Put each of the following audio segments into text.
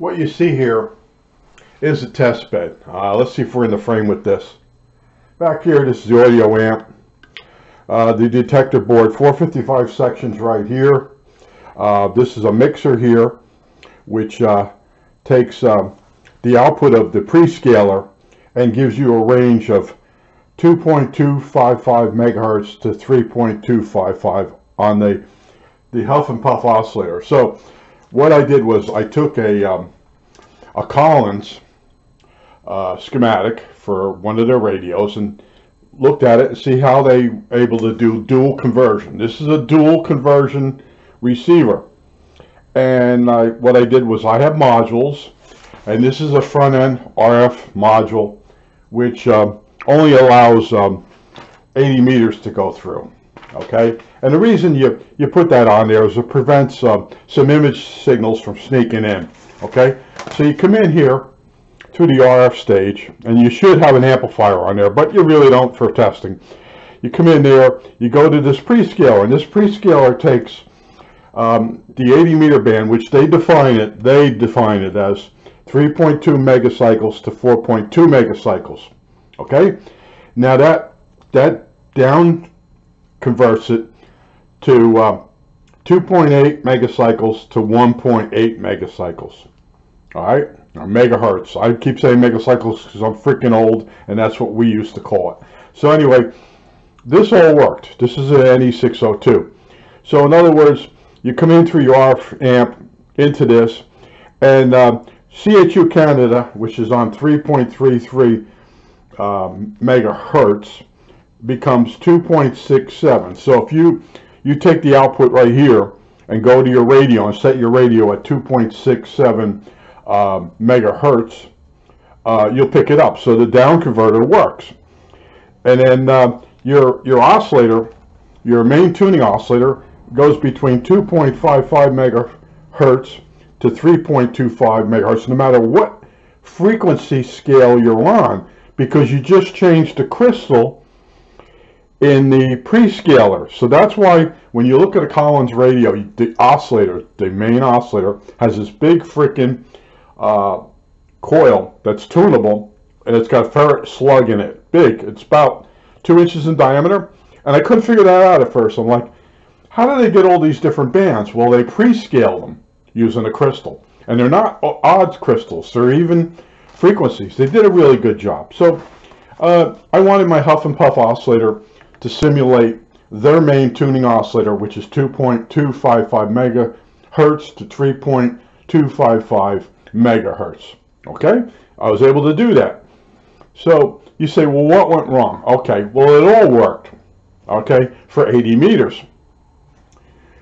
What you see here is a test bed. Let's see if we're in the frame with this. Back here, this is the audio amp. The detector board, 455 sections right here. This is a mixer here, which takes the output of the prescaler and gives you a range of 2.255 megahertz to 3.255 on the Huff and Puff oscillator. So what I did was I took a Collins schematic for one of their radios and looked at it and see how they able to do dual conversion. This is a dual conversion receiver, and what I did was I have modules, and this is a front end RF module which only allows 80 meters to go through. Okay, and the reason you put that on there is it prevents some image signals from sneaking in. Okay, so you come in here to the RF stage, and you should have an amplifier on there, but you really don't for testing. You come in there, you go to this prescaler, and this prescaler takes the 80 meter band, which they define it as 3.2 megacycles to 4.2 megacycles. Okay, now that down converts it to 2.8 megacycles to 1.8 megacycles. All right, now megahertz. I keep saying megacycles because I'm freaking old, and that's what we used to call it. So anyway, this all worked. This is an NE602. So in other words, you come in through your RF amp into this, and CHU Canada, which is on 3.33 megahertz, becomes 2.67. So if you take the output right here and go to your radio and set your radio at 2.67 megahertz, you'll pick it up. So the down converter works. And then your oscillator, your main tuning oscillator, goes between 2.55 megahertz to 3.25 megahertz, no matter what frequency scale you're on, because you just changed the crystal in the prescaler. So that's why when you look at a Collins radio, the oscillator, the main oscillator, has this big freaking coil that's tunable, and it's got a ferrite slug in it. Big. It's about 2 inches in diameter. And I couldn't figure that out at first. I'm like, how do they get all these different bands? Well, they prescale them using a crystal. And they're not odd crystals. They're even frequencies. They did a really good job. So I wanted my Huff and Puff oscillator to simulate their main tuning oscillator, which is 2.255 megahertz to 3.255 megahertz. Okay, I was able to do that. So you say, well, what went wrong? Okay, well, it all worked. Okay, for 80 meters.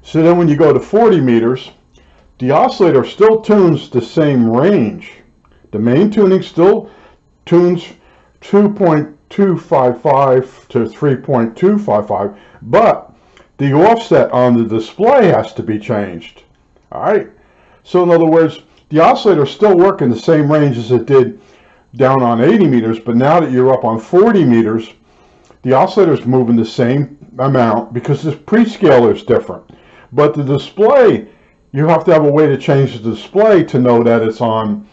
So then when you go to 40 meters, the oscillator still tunes the same range. The main tuning still tunes 2.255 to 3.255, but the offset on the display has to be changed. All right, so in other words, the oscillator still work in the same range as it did down on 80 meters, but now that you're up on 40 meters, the oscillator is moving the same amount because the prescaler is different. But the display, you have to have a way to change the display to know that it's on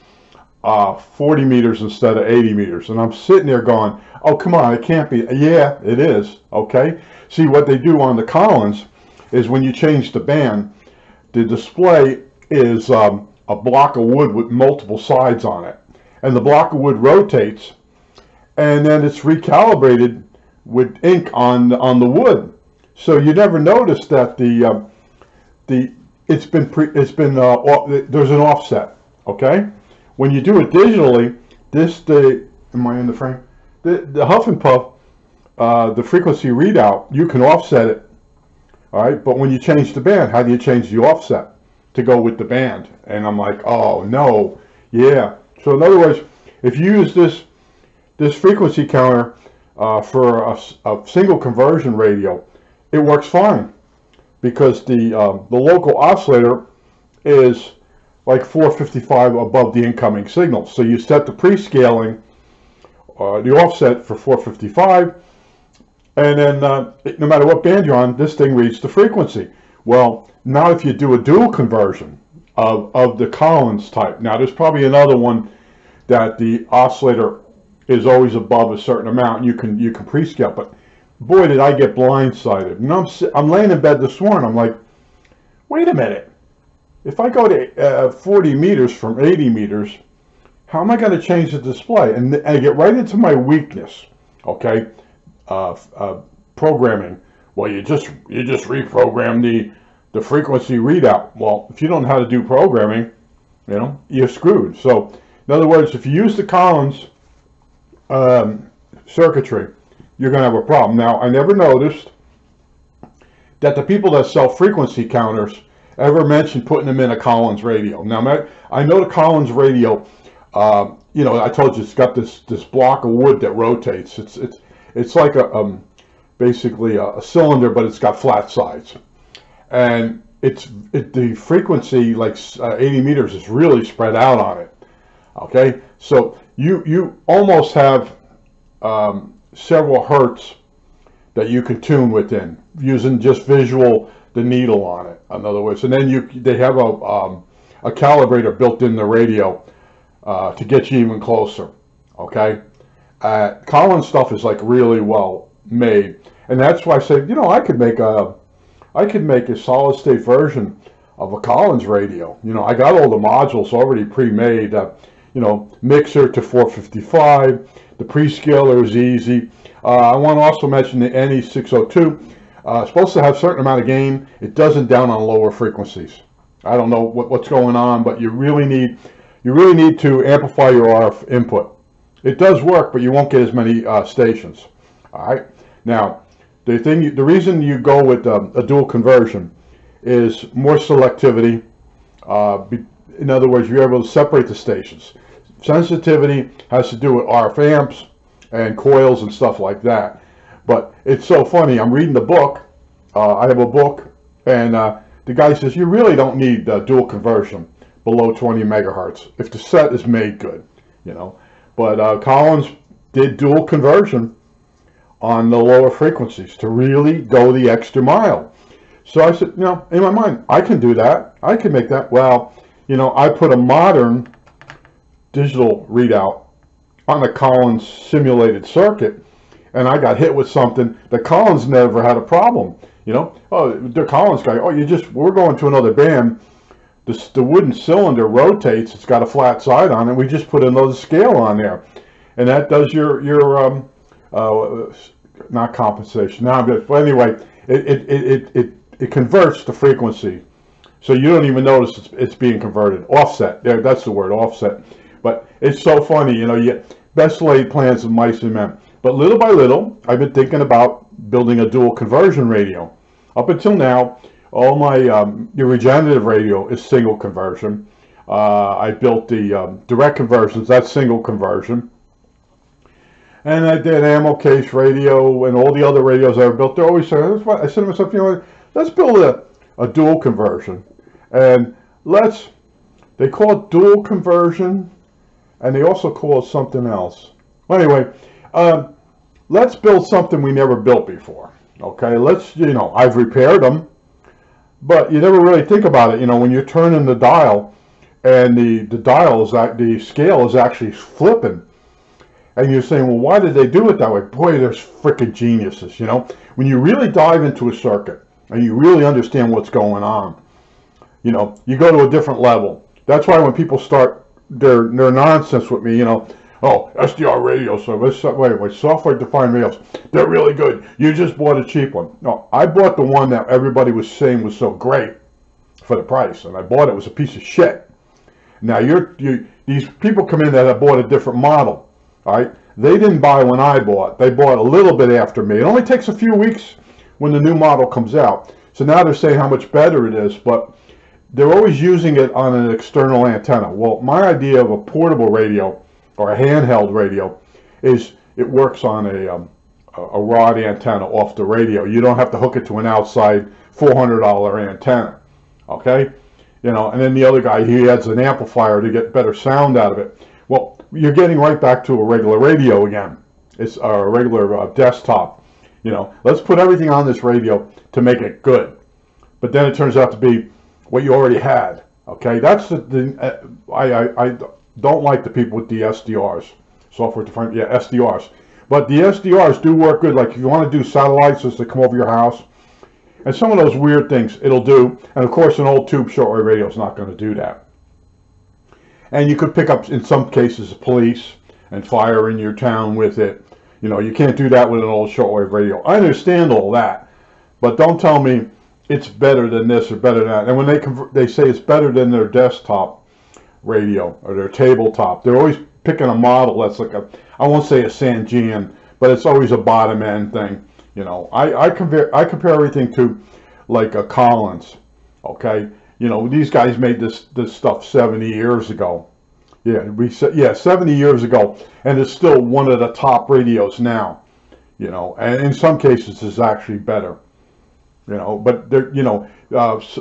40 meters instead of 80 meters. And I'm sitting there going, oh, come on, it can't be. Yeah, it is. Okay. See, what they do on the Collins is when you change the band, the display is a block of wood with multiple sides on it. And the block of wood rotates, and then it's recalibrated with ink on the wood. So you never notice that there's an offset. Okay. When you do it digitally, am I in the frame? The Huff and Puff, the frequency readout, you can offset it. All right, but when you change the band, how do you change the offset to go with the band? And I'm like, oh no, yeah. So in other words, if you use this frequency counter for a single conversion radio, it works fine because the local oscillator is like 455 above the incoming signal. So you set the prescaling, the offset for 455, and then no matter what band you're on, this thing reads the frequency. Well, not if you do a dual conversion. of the Collins type. Now, there's probably another one that the oscillator is always above a certain amount, and you can pre-scale. But boy, did I get blindsided. You know, I'm laying in bed this morning. I'm like, wait a minute. If I go to 40 meters from 80 meters, how am I going to change the display? And I get right into my weakness. Okay, programming. Well, you just reprogram the frequency readout. Well, if you don't know how to do programming, you know, you're screwed. So, in other words, if you use the Collins circuitry, you're going to have a problem. Now, I never noticed that the people that sell frequency counters ever mentioned putting them in a Collins radio. Now, I know the Collins radio. You know, I told you it's got this block of wood that rotates. It's like basically a cylinder, but it's got flat sides, and the frequency, like 80 meters, is really spread out on it. Okay, so you almost have several hertz that you can tune within using just the needle on it. In other words, and then they have a calibrator built in the radio to get you even closer. Okay, Collins stuff is like really well made, and that's why I say, you know, I could make a solid state version of a Collins radio. You know, I got all the modules already pre-made. You know, mixer to 455. The pre-scaler is easy. I want to also mention the NE602. It's supposed to have a certain amount of gain. It doesn't down on lower frequencies. I don't know what's going on, but you really need to amplify your RF input. It does work, but you won't get as many stations. All right. Now, the reason you go with a dual conversion is more selectivity. In other words, you're able to separate the stations. Sensitivity has to do with RF amps and coils and stuff like that. But it's so funny. I'm reading the book. I have a book, and the guy says you really don't need dual conversion below 20 megahertz if the set is made good, you know. But Collins did dual conversion on the lower frequencies to really go the extra mile. So I said, you know, in my mind, I can do that. I can make that. Well, you know, I put a modern digital readout on a Collins simulated circuit, and I got hit with something that Collins never had a problem. You know, oh, the Collins guy, oh, we're going to another band. The wooden cylinder rotates. It's got a flat side on it. We just put another scale on there, and that does your not compensation. Now I'm just, but anyway, it converts the frequency, so you don't even notice it's being converted. Offset. There, that's the word, offset. But it's so funny, you know. You get best laid plans of mice and men. But little by little, I've been thinking about building a dual conversion radio. Up until now, all my your regenerative radio is single conversion. I built the direct conversions, that's single conversion. And I did ammo case radio and all the other radios I ever built. They're always saying, I said to myself, you know, let's build a dual conversion. And they call it dual conversion, and they also call it something else. Well, anyway, let's build something we never built before. Okay, you know, I've repaired them, but you never really think about it. You know, when you're turning the dial, and the scale is actually flipping, and you're saying, well, why did they do it that way? Boy, there's freaking geniuses. You know, when you really dive into a circuit and you really understand what's going on, you know, you go to a different level. That's why when people start their nonsense with me, you know, oh, SDR radios, so wait, software-defined radios, they're really good. You just bought a cheap one. No, I bought the one that everybody was saying was so great for the price, and I bought it was a piece of shit. Now, these people come in that have bought a different model, all right? They didn't buy when I bought. They bought a little bit after me. It only takes a few weeks when the new model comes out. So now they're saying how much better it is, but they're always using it on an external antenna. Well, my idea of a portable radio or a handheld radio is it works on a rod antenna off the radio. You don't have to hook it to an outside $400 antenna, okay? You know, and then the other guy, he adds an amplifier to get better sound out of it. Well, you're getting right back to a regular radio again. It's a regular desktop. You know, let's put everything on this radio to make it good. But then it turns out to be what you already had. Okay, that's I don't like the people with the SDRs, software defined, yeah, SDRs. But the SDRs do work good. Like if you want to do satellites as they come over your house, and some of those weird things it'll do. And of course, an old tube shortwave radio is not going to do that. And you could pick up, in some cases, police and fire in your town with it. You know, you can't do that with an old shortwave radio. I understand all that, but don't tell me it's better than this or better than that. And when they say it's better than their desktop radio or their tabletop, they're always picking a model that's like I won't say a Sangean, but it's always a bottom end thing. You know, I compare everything to like a Collins. Okay, you know, these guys made this stuff 70 years ago. Yeah, 70 years ago, and it's still one of the top radios now. You know, and in some cases it's actually better. You know, but they're, you know,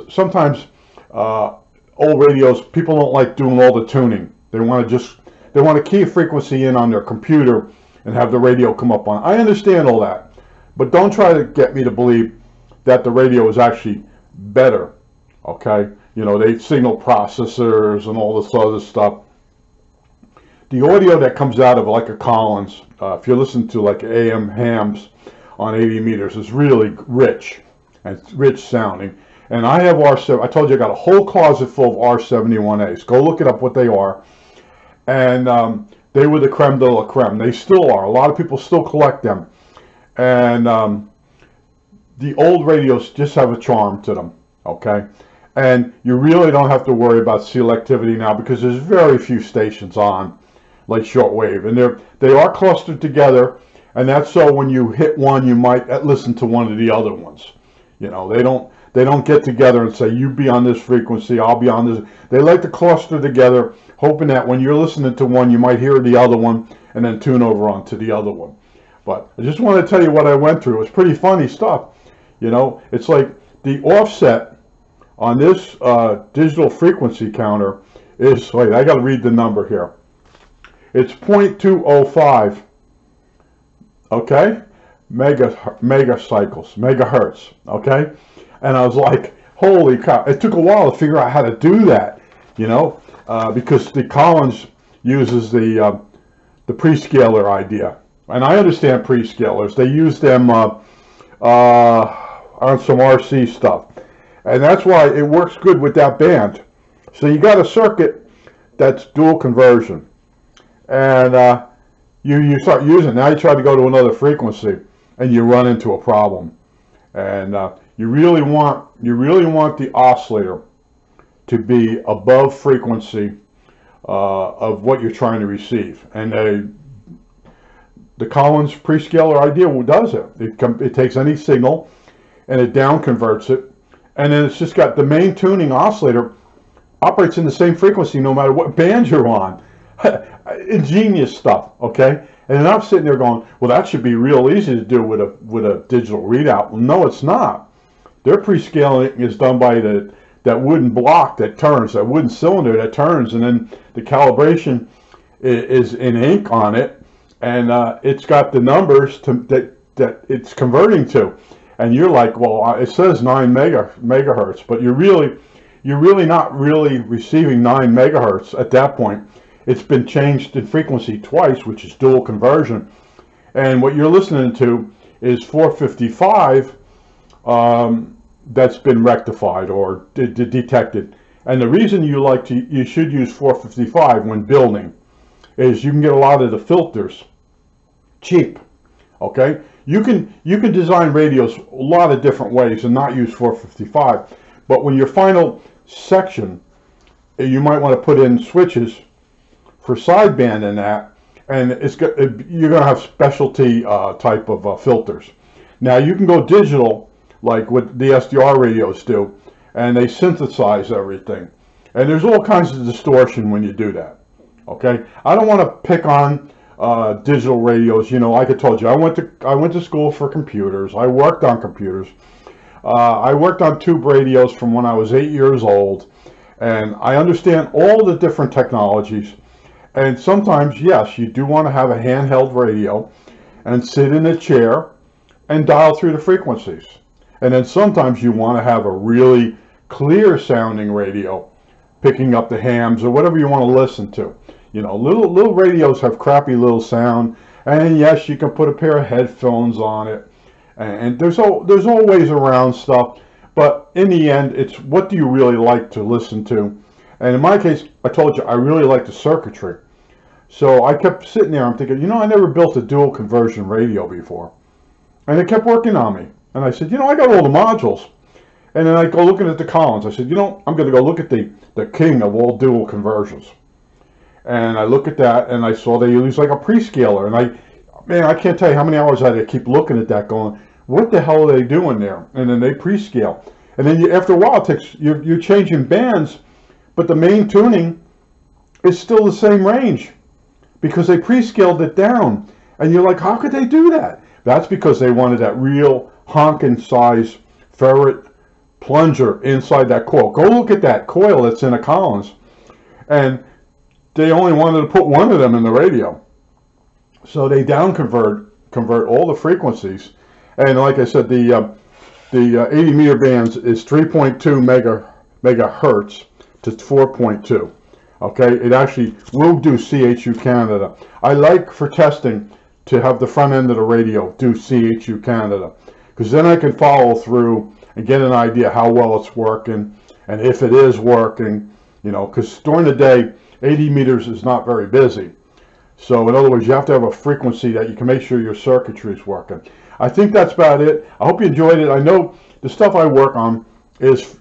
sometimes old radios, people don't like doing all the tuning. They want to key a frequency in on their computer and have the radio come up on. I understand all that. But don't try to get me to believe that the radio is actually better, okay? You know, they signal processors and all this other stuff. The audio that comes out of like a Collins, if you listen to like AM hams on 80 meters, is really rich and rich sounding. And I have R7, I told you I got a whole closet full of R71As. Go look it up what they are. And they were the creme de la creme. They still are. A lot of people still collect them. And the old radios just have a charm to them, okay? And you really don't have to worry about selectivity now because there's very few stations on, like shortwave, and they are clustered together, and that's so when you hit one, you might listen to one of the other ones. You know, they don't get together and say you be on this frequency, I'll be on this. They like to cluster together, hoping that when you're listening to one, you might hear the other one, and then tune over onto the other one. But I just want to tell you what I went through. It was pretty funny stuff. You know, it's like the offset on this digital frequency counter is, wait, I got to read the number here. It's 0.205, okay? Megahertz, okay? And I was like, holy cow. It took a while to figure out how to do that, you know, because the Collins uses the prescaler idea. And I understand prescalers. They use them on some RC stuff. And that's why it works good with that band. So you got a circuit that's dual conversion. And you start using it. Now you try to go to another frequency and you run into a problem. And you really want the oscillator to be above frequency of what you're trying to receive. And the Collins prescaler idea does it. It takes any signal and it down converts it, and then it's just got the main tuning oscillator operates in the same frequency no matter what band you're on. Ingenious stuff, okay? And then I'm sitting there going, well, that should be real easy to do with a digital readout. Well, no, it's not. Their prescaling is done by that wooden block that turns, that wooden cylinder that turns, and then the calibration is in ink on it. And it's got the numbers that it's converting to, and you're like, well, it says 9 megahertz, but you're really not really receiving 9 megahertz at that point. It's been changed in frequency twice, which is dual conversion, and what you're listening to is 455 that's been rectified or detected. And the reason you should use 455 when building is you can get a lot of the filters cheap, okay? You can design radios a lot of different ways and not use 455, but when your final section, you might want to put in switches for sideband in that, and you're going to have specialty type of filters. Now you can go digital like what the SDR radios do, and they synthesize everything, and there's all kinds of distortion when you do that. Okay, I don't want to pick on digital radios. You know, like I told you, I went to school for computers. I worked on computers. I worked on tube radios from when I was 8 years old, and I understand all the different technologies. And sometimes, yes, you do want to have a handheld radio and sit in a chair and dial through the frequencies. And then sometimes you want to have a really clear sounding radio picking up the hams or whatever you want to listen to. You know, little radios have crappy little sound, and yes, you can put a pair of headphones on it, and there's always around stuff. But in the end, it's what do you really like to listen to? And in my case, I told you I really like the circuitry. So I kept sitting there, I'm thinking, you know, I never built a dual conversion radio before. And it kept working on me. And I said, you know, I got all the modules. And then I go looking at the Collins. I said, you know, I'm going to go look at the king of all dual conversions. And I look at that, and I saw they use like a prescaler. And man, I can't tell you how many hours I had to keep looking at that going, what the hell are they doing there? And then they prescale. And then after a while, you're changing bands, but the main tuning is still the same range because they prescaled it down. And you're like, how could they do that? That's because they wanted that real honking size ferret plunger inside that coil. Go look at that coil that's in a Collins. And they only wanted to put one of them in the radio. So they convert all the frequencies. And like I said, the 80 meter bands is 3.2 megahertz to 4.2. Okay, it actually will do CHU Canada. I like for testing to have the front end of the radio do CHU Canada, because then I can follow through and get an idea how well it's working, and if it is working, you know, because during the day 80 meters is not very busy. So in other words, you have to have a frequency that you can make sure your circuitry is working. I think that's about it. I hope you enjoyed it. I know the stuff I work on is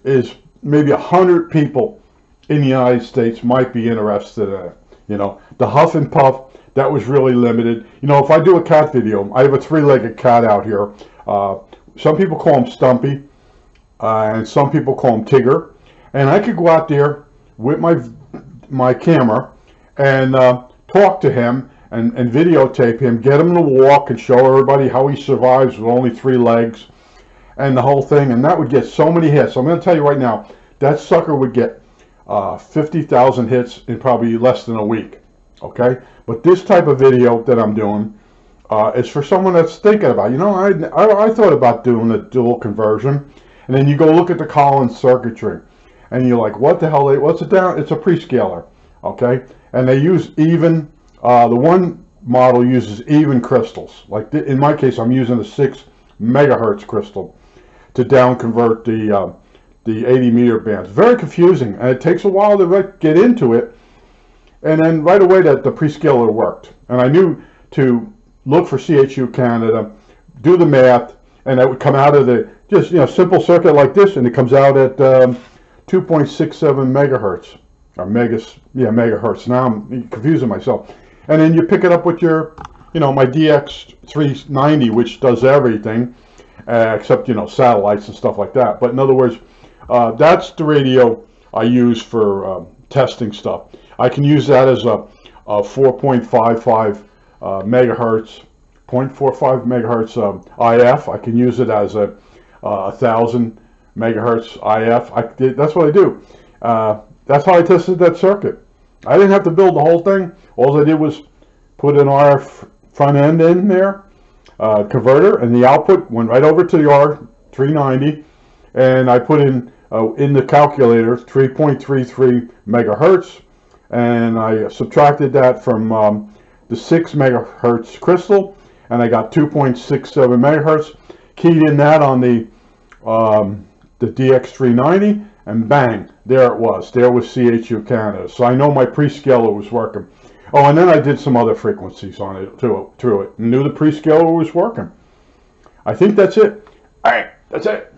maybe 100 people in the United States might be interested in it. You know, the Huff and Puff, that was really limited. You know, if I do a cat video, I have a three-legged cat out here. Some people call him Stumpy, and some people call him Tigger. And I could go out there with my camera and talk to him and videotape him, get him to walk and show everybody how he survives with only 3 legs and the whole thing, and that would get so many hits. I'm going to tell you right now, that sucker would get 50,000 hits in probably less than a week. Okay, but this type of video that I'm doing is for someone that's thinking about, you know, I thought about doing a dual conversion, and then you go look at the Collins circuitry, and you're like, what the hell? What's it down? It's a prescaler, okay, and they use even. The one model uses even crystals. Like in my case, I'm using a 6 megahertz crystal to down convert the 80 meter bands. Very confusing, and it takes a while to get into it. And then right away that the prescaler worked, and I knew to look for CHU Canada, do the math, and that would come out of the just, you know, simple circuit like this, and it comes out at 2.67 megahertz or megahertz. Now I'm confusing myself. And then you pick it up with your, you know, my DX390, which does everything, except, you know, satellites and stuff like that. But in other words, that's the radio I use for testing stuff. I can use that as a 4.55 megahertz, 0.45 megahertz IF. I can use it as a 1,000 megahertz IF. That's what I do. That's how I tested that circuit. I didn't have to build the whole thing. All I did was put an RF front end in there, converter, and the output went right over to the R390, and I put in the calculator 3.33 megahertz, and I subtracted that from the 6 megahertz crystal, and I got 2.67 megahertz, keyed in that on the DX390, and bang, there it was. There was CHU Canada. So I know my prescaler was working. Oh, and then I did some other frequencies on it through it. Knew the prescaler was working. I think that's it. All right, that's it.